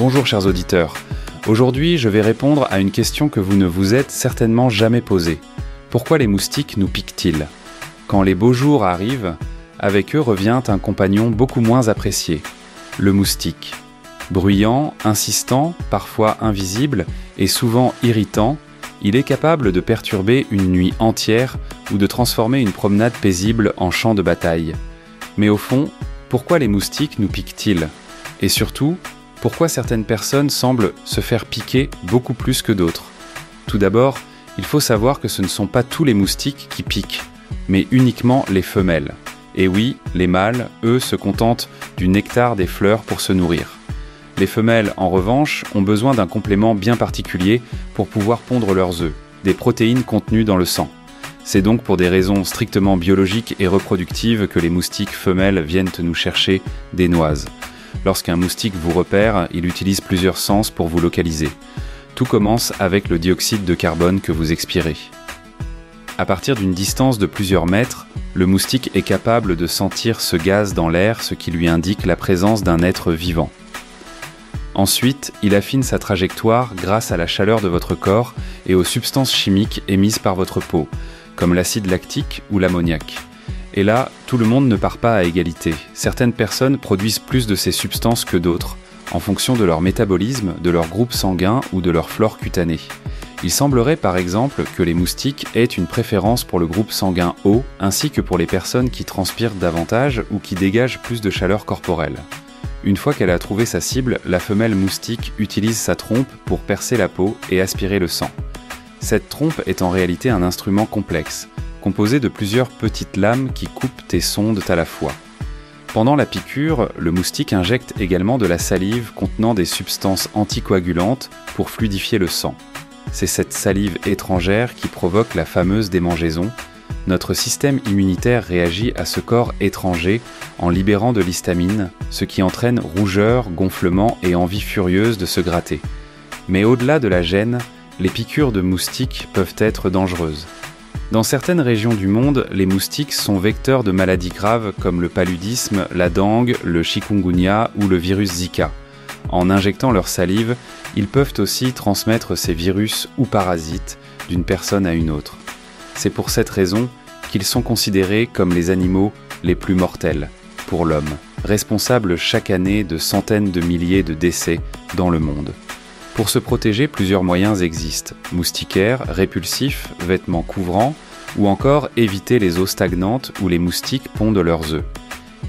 Bonjour chers auditeurs. Aujourd'hui, je vais répondre à une question que vous ne vous êtes certainement jamais posée. Pourquoi les moustiques nous piquent-ils ? Quand les beaux jours arrivent, avec eux revient un compagnon beaucoup moins apprécié, le moustique. Bruyant, insistant, parfois invisible et souvent irritant, il est capable de perturber une nuit entière ou de transformer une promenade paisible en champ de bataille. Mais au fond, pourquoi les moustiques nous piquent-ils ? Et surtout, pourquoi certaines personnes semblent se faire piquer beaucoup plus que d'autres ? Tout d'abord, il faut savoir que ce ne sont pas tous les moustiques qui piquent, mais uniquement les femelles. Et oui, les mâles, eux, se contentent du nectar des fleurs pour se nourrir. Les femelles, en revanche, ont besoin d'un complément bien particulier pour pouvoir pondre leurs œufs, des protéines contenues dans le sang. C'est donc pour des raisons strictement biologiques et reproductives que les moustiques femelles viennent nous chercher des noises. Lorsqu'un moustique vous repère, il utilise plusieurs sens pour vous localiser. Tout commence avec le dioxyde de carbone que vous expirez. À partir d'une distance de plusieurs mètres, le moustique est capable de sentir ce gaz dans l'air, ce qui lui indique la présence d'un être vivant. Ensuite, il affine sa trajectoire grâce à la chaleur de votre corps et aux substances chimiques émises par votre peau, comme l'acide lactique ou l'ammoniac. Et là, tout le monde ne part pas à égalité. Certaines personnes produisent plus de ces substances que d'autres, en fonction de leur métabolisme, de leur groupe sanguin ou de leur flore cutanée. Il semblerait par exemple que les moustiques aient une préférence pour le groupe sanguin O, ainsi que pour les personnes qui transpirent davantage ou qui dégagent plus de chaleur corporelle. Une fois qu'elle a trouvé sa cible, la femelle moustique utilise sa trompe pour percer la peau et aspirer le sang. Cette trompe est en réalité un instrument complexe, composé de plusieurs petites lames qui coupent et sondent à la fois. Pendant la piqûre, le moustique injecte également de la salive contenant des substances anticoagulantes pour fluidifier le sang. C'est cette salive étrangère qui provoque la fameuse démangeaison. Notre système immunitaire réagit à ce corps étranger en libérant de l'histamine, ce qui entraîne rougeur, gonflement et envie furieuse de se gratter. Mais au-delà de la gêne, les piqûres de moustiques peuvent être dangereuses. Dans certaines régions du monde, les moustiques sont vecteurs de maladies graves comme le paludisme, la dengue, le chikungunya ou le virus Zika. En injectant leur salive, ils peuvent aussi transmettre ces virus ou parasites d'une personne à une autre. C'est pour cette raison qu'ils sont considérés comme les animaux les plus mortels pour l'homme, responsables chaque année de centaines de milliers de décès dans le monde. Pour se protéger, plusieurs moyens existent. Moustiquaires, répulsifs, vêtements couvrants, ou encore éviter les eaux stagnantes où les moustiques pondent leurs œufs.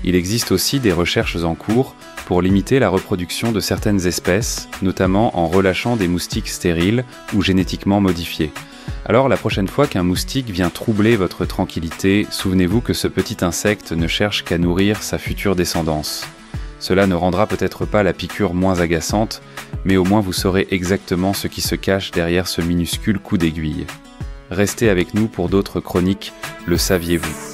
Il existe aussi des recherches en cours pour limiter la reproduction de certaines espèces, notamment en relâchant des moustiques stériles ou génétiquement modifiés. Alors la prochaine fois qu'un moustique vient troubler votre tranquillité, souvenez-vous que ce petit insecte ne cherche qu'à nourrir sa future descendance. Cela ne rendra peut-être pas la piqûre moins agaçante, mais au moins vous saurez exactement ce qui se cache derrière ce minuscule coup d'aiguille. Restez avec nous pour d'autres chroniques, le saviez-vous ?